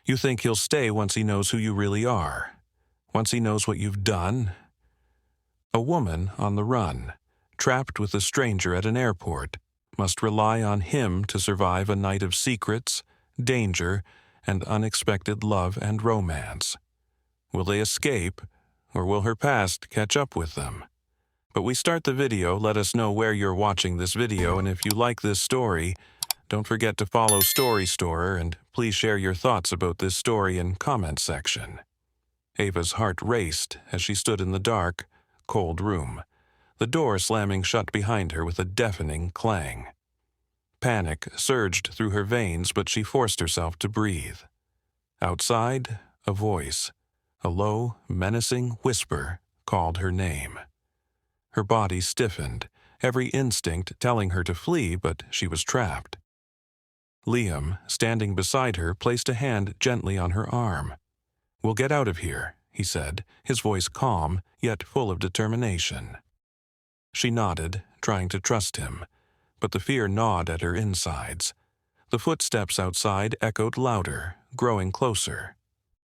You think he'll stay once he knows who you really are, once he knows what you've done? A woman on the run, trapped with a stranger at an airport, must rely on him to survive a night of secrets, danger, and unexpected love and romance. Will they escape, or will her past catch up with them? But we start the video. Let us know where you're watching this video, and if you like this story, don't forget to follow Story Storer, and please share your thoughts about this story in comment section. Ava's heart raced as she stood in the dark, cold room, the door slamming shut behind her with a deafening clang. Panic surged through her veins, but she forced herself to breathe. Outside, a voice, a low, menacing whisper, called her name. Her body stiffened, every instinct telling her to flee, but she was trapped. Liam, standing beside her, placed a hand gently on her arm. "We'll get out of here," he said, his voice calm, yet full of determination. She nodded, trying to trust him, but the fear gnawed at her insides. The footsteps outside echoed louder, growing closer.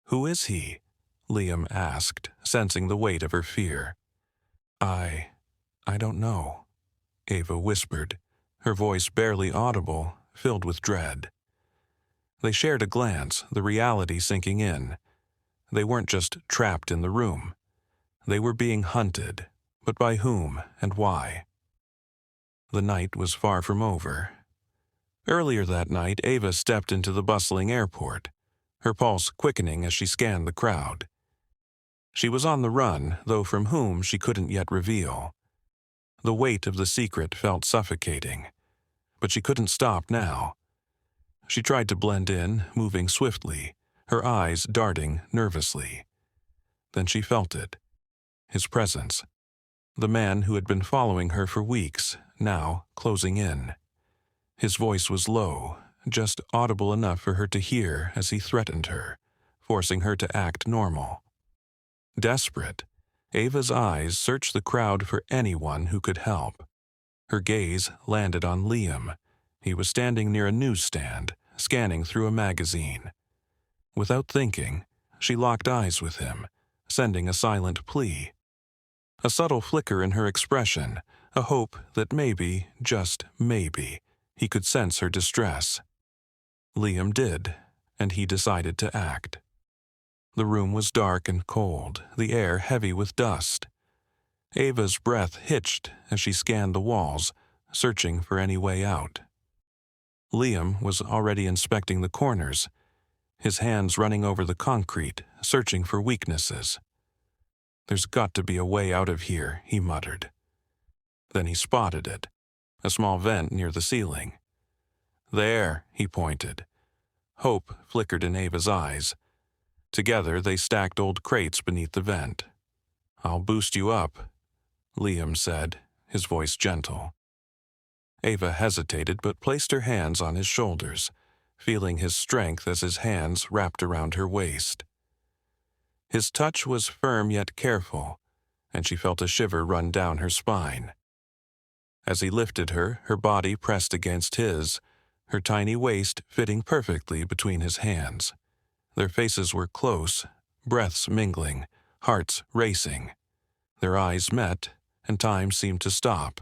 "Who is he?" Liam asked, sensing the weight of her fear. I don't know," Ava whispered, her voice barely audible, filled with dread. They shared a glance, the reality sinking in. They weren't just trapped in the room. They were being hunted, but by whom and why? The night was far from over. Earlier that night, Ava stepped into the bustling airport, her pulse quickening as she scanned the crowd. She was on the run, though from whom she couldn't yet reveal. The weight of the secret felt suffocating, but she couldn't stop now. She tried to blend in, moving swiftly, her eyes darting nervously. Then she felt it, his presence, the man who had been following her for weeks, now closing in. His voice was low, just audible enough for her to hear as he threatened her, forcing her to act normal. Desperate, Ava's eyes searched the crowd for anyone who could help. Her gaze landed on Liam. He was standing near a newsstand, scanning through a magazine. Without thinking, she locked eyes with him, sending a silent plea. A subtle flicker in her expression, a hope that maybe, just maybe, he could sense her distress. Liam did, and he decided to act. The room was dark and cold, the air heavy with dust. Ava's breath hitched as she scanned the walls, searching for any way out. Liam was already inspecting the corners, his hands running over the concrete, searching for weaknesses. "There's got to be a way out of here," he muttered. Then he spotted it, a small vent near the ceiling. "There," he pointed. Hope flickered in Ava's eyes. Together they stacked old crates beneath the vent. "I'll boost you up," Liam said, his voice gentle. Ava hesitated but placed her hands on his shoulders, feeling his strength as his hands wrapped around her waist. His touch was firm yet careful, and she felt a shiver run down her spine. As he lifted her, her body pressed against his, her tiny waist fitting perfectly between his hands. Their faces were close, breaths mingling, hearts racing. Their eyes met, and time seemed to stop.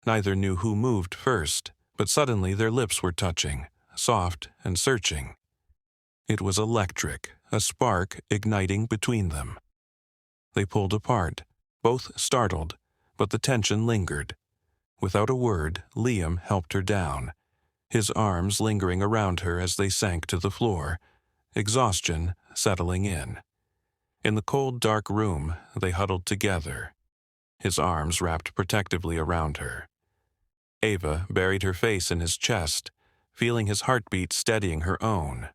Neither knew who moved first, but suddenly their lips were touching, soft and searching. It was electric, a spark igniting between them. They pulled apart, both startled, but the tension lingered. Without a word, Liam helped her down, his arms lingering around her as they sank to the floor, exhaustion settling in. In the cold, dark room, they huddled together, his arms wrapped protectively around her. Ava buried her face in his chest, feeling his heartbeat steadying her own.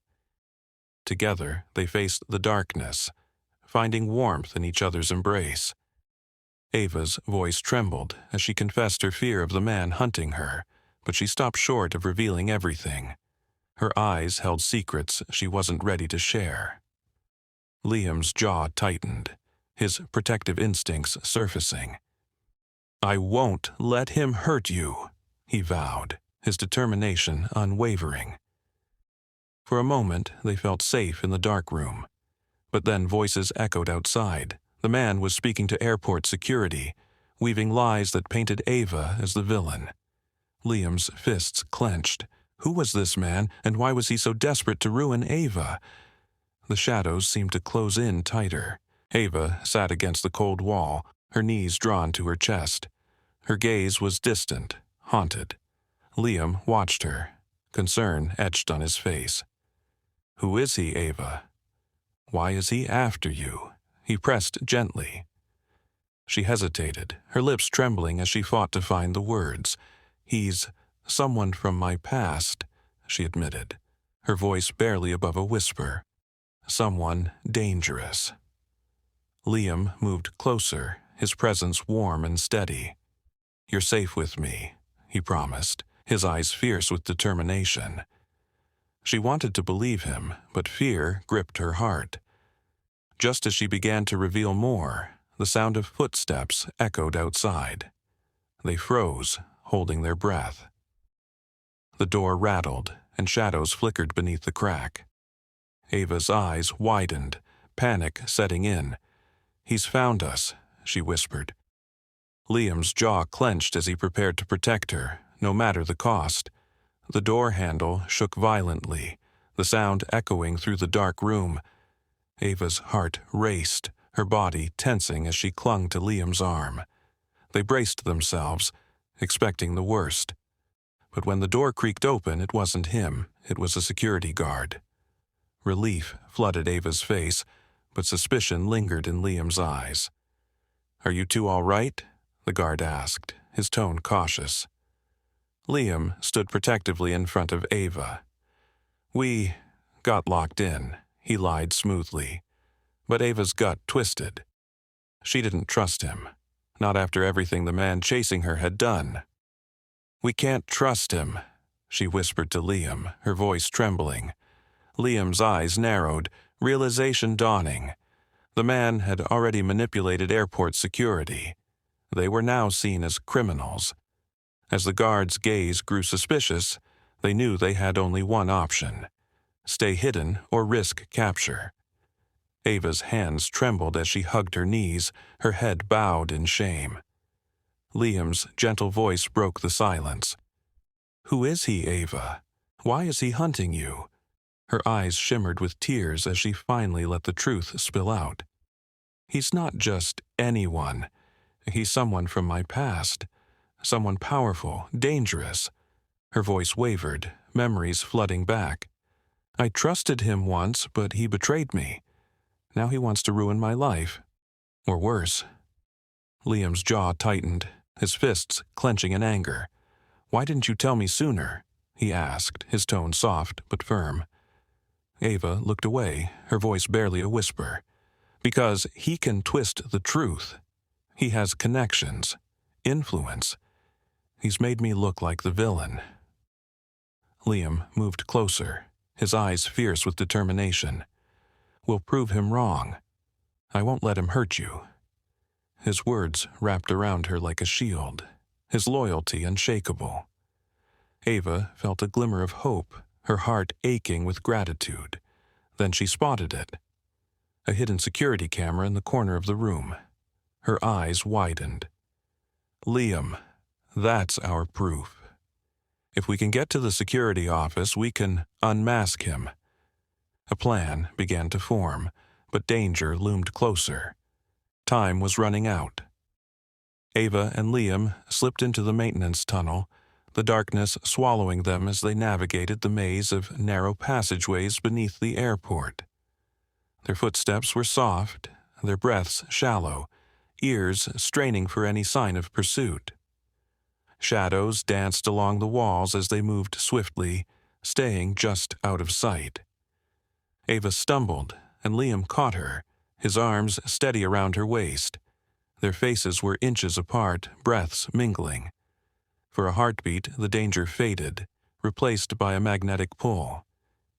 Together, they faced the darkness, finding warmth in each other's embrace. Ava's voice trembled as she confessed her fear of the man hunting her, but she stopped short of revealing everything. Her eyes held secrets she wasn't ready to share. Liam's jaw tightened, his protective instincts surfacing. "I won't let him hurt you," he vowed, his determination unwavering. For a moment, they felt safe in the dark room. But then voices echoed outside. The man was speaking to airport security, weaving lies that painted Ava as the villain. Liam's fists clenched. Who was this man, and why was he so desperate to ruin Ava? The shadows seemed to close in tighter. Ava sat against the cold wall, her knees drawn to her chest. Her gaze was distant, haunted. Liam watched her, concern etched on his face. "Who is he, Ava? Why is he after you?" He pressed gently. She hesitated, her lips trembling as she fought to find the words. "He's someone from my past," she admitted, her voice barely above a whisper. "Someone dangerous." Liam moved closer, his presence warm and steady. "You're safe with me," he promised, his eyes fierce with determination. She wanted to believe him, but fear gripped her heart. Just as she began to reveal more, the sound of footsteps echoed outside. They froze, holding their breath. The door rattled, and shadows flickered beneath the crack. Ava's eyes widened, panic setting in. "He's found us," she whispered. Liam's jaw clenched as he prepared to protect her, no matter the cost. The door handle shook violently, the sound echoing through the dark room. Ava's heart raced, her body tensing as she clung to Liam's arm. They braced themselves, expecting the worst. But when the door creaked open, it wasn't him, it was a security guard. Relief flooded Ava's face, but suspicion lingered in Liam's eyes. "Are you two all right?" the guard asked, his tone cautious. Liam stood protectively in front of Ava. "We got locked in," he lied smoothly. But Ava's gut twisted. She didn't trust him, not after everything the man chasing her had done. "We can't trust him," she whispered to Liam, her voice trembling. Liam's eyes narrowed, realization dawning. The man had already manipulated airport security. They were now seen as criminals. As the guard's gaze grew suspicious, they knew they had only one option: stay hidden or risk capture. Ava's hands trembled as she hugged her knees, her head bowed in shame. Liam's gentle voice broke the silence. "Who is he, Ava? Why is he hunting you?" Her eyes shimmered with tears as she finally let the truth spill out. "He's not just anyone. He's someone from my past. Someone powerful, dangerous." Her voice wavered, memories flooding back. "I trusted him once, but he betrayed me. Now he wants to ruin my life. Or worse." Liam's jaw tightened, his fists clenching in anger. "Why didn't you tell me sooner?" he asked, his tone soft but firm. Ava looked away, her voice barely a whisper. "Because he can twist the truth. He has connections, influence. He's made me look like the villain." Liam moved closer, his eyes fierce with determination. "We'll prove him wrong. I won't let him hurt you." His words wrapped around her like a shield, his loyalty unshakable. Ava felt a glimmer of hope, her heart aching with gratitude. Then she spotted it. A hidden security camera in the corner of the room. Her eyes widened. "Liam, that's our proof. If we can get to the security office, we can unmask him." A plan began to form, but danger loomed closer. Time was running out. Ava and Liam slipped into the maintenance tunnel, the darkness swallowing them as they navigated the maze of narrow passageways beneath the airport. Their footsteps were soft, their breaths shallow, ears straining for any sign of pursuit. Shadows danced along the walls as they moved swiftly, staying just out of sight. Ava stumbled, and Liam caught her, his arms steady around her waist. Their faces were inches apart, breaths mingling. For a heartbeat, the danger faded, replaced by a magnetic pull.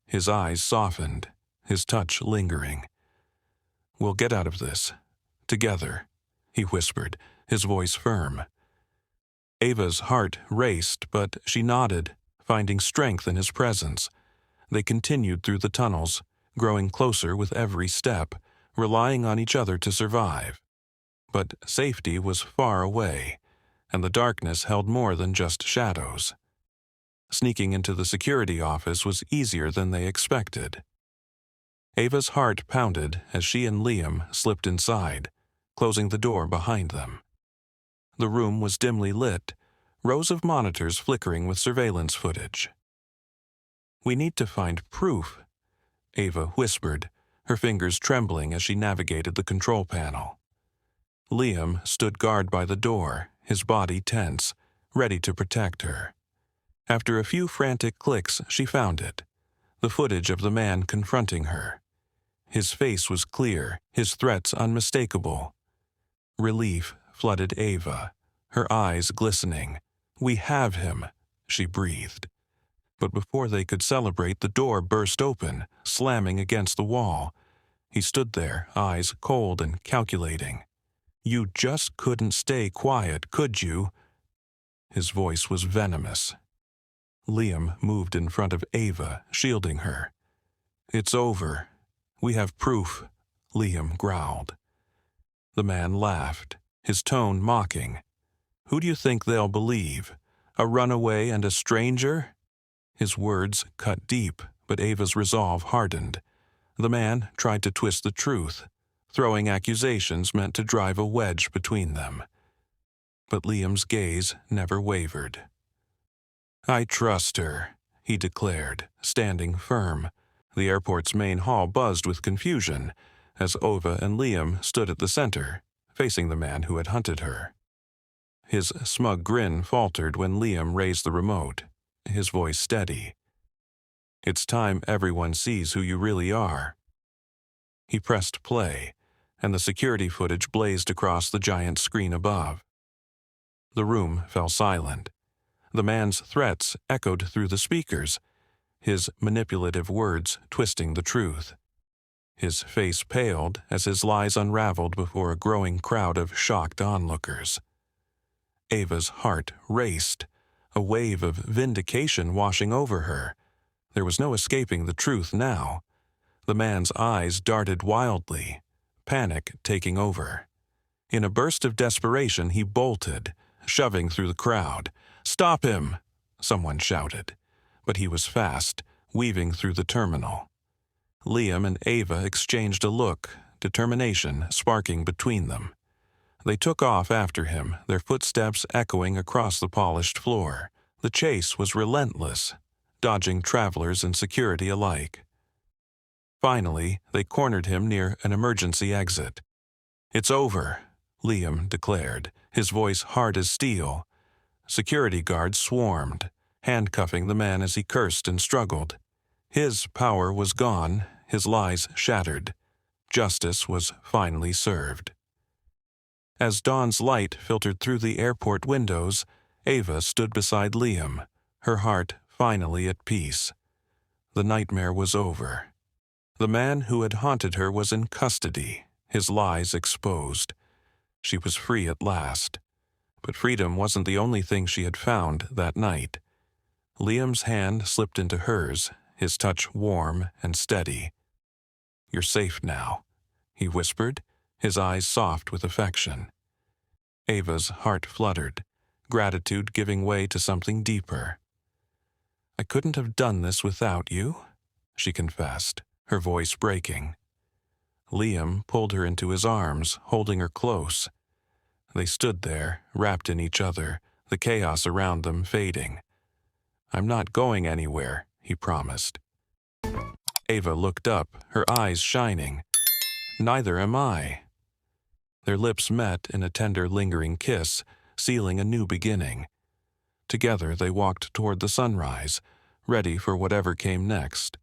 His eyes softened, his touch lingering. "We'll get out of this. Together," he whispered, his voice firm. Ava's heart raced, but she nodded, finding strength in his presence. They continued through the tunnels, growing closer with every step, relying on each other to survive. But safety was far away, and the darkness held more than just shadows. Sneaking into the security office was easier than they expected. Ava's heart pounded as she and Liam slipped inside, closing the door behind them. The room was dimly lit, rows of monitors flickering with surveillance footage. "We need to find proof," Ava whispered, her fingers trembling as she navigated the control panel. Liam stood guard by the door, his body tense, ready to protect her. After a few frantic clicks, she found it, the footage of the man confronting her. His face was clear, his threats unmistakable. Relief flooded Ava, her eyes glistening. "We have him," she breathed. But before they could celebrate, the door burst open, slamming against the wall. He stood there, eyes cold and calculating. "You just couldn't stay quiet, could you?" His voice was venomous. Liam moved in front of Ava, shielding her. "It's over. We have proof," Liam growled. The man laughed, his tone mocking. "Who do you think they'll believe? A runaway and a stranger?" His words cut deep, but Ava's resolve hardened. The man tried to twist the truth, throwing accusations meant to drive a wedge between them. But Liam's gaze never wavered. "I trust her," he declared, standing firm. The airport's main hall buzzed with confusion as Ava and Liam stood at the center, facing the man who had hunted her. His smug grin faltered when Liam raised the remote, his voice steady. "It's time everyone sees who you really are." He pressed play, and the security footage blazed across the giant screen above. The room fell silent. The man's threats echoed through the speakers, his manipulative words twisting the truth. His face paled as his lies unraveled before a growing crowd of shocked onlookers. Ava's heart raced, a wave of vindication washing over her. There was no escaping the truth now. The man's eyes darted wildly, panic taking over. In a burst of desperation, he bolted, shoving through the crowd. "Stop him!" someone shouted. But he was fast, weaving through the terminal. Liam and Ava exchanged a look, determination sparking between them. They took off after him, their footsteps echoing across the polished floor. The chase was relentless, dodging travelers and security alike. Finally, they cornered him near an emergency exit. "It's over," Liam declared, his voice hard as steel. Security guards swarmed, handcuffing the man as he cursed and struggled. His power was gone, his lies shattered. Justice was finally served. As dawn's light filtered through the airport windows, Ava stood beside Liam, her heart finally at peace. The nightmare was over. The man who had haunted her was in custody, his lies exposed. She was free at last. But freedom wasn't the only thing she had found that night. Liam's hand slipped into hers, his touch warm and steady. "You're safe now," he whispered, his eyes soft with affection. Ava's heart fluttered, gratitude giving way to something deeper. "I couldn't have done this without you," she confessed, her voice breaking. Liam pulled her into his arms, holding her close. They stood there, wrapped in each other, the chaos around them fading. "I'm not going anywhere," he promised. Ava looked up, her eyes shining. "Neither am I." Their lips met in a tender, lingering kiss, sealing a new beginning. Together they walked toward the sunrise, ready for whatever came next.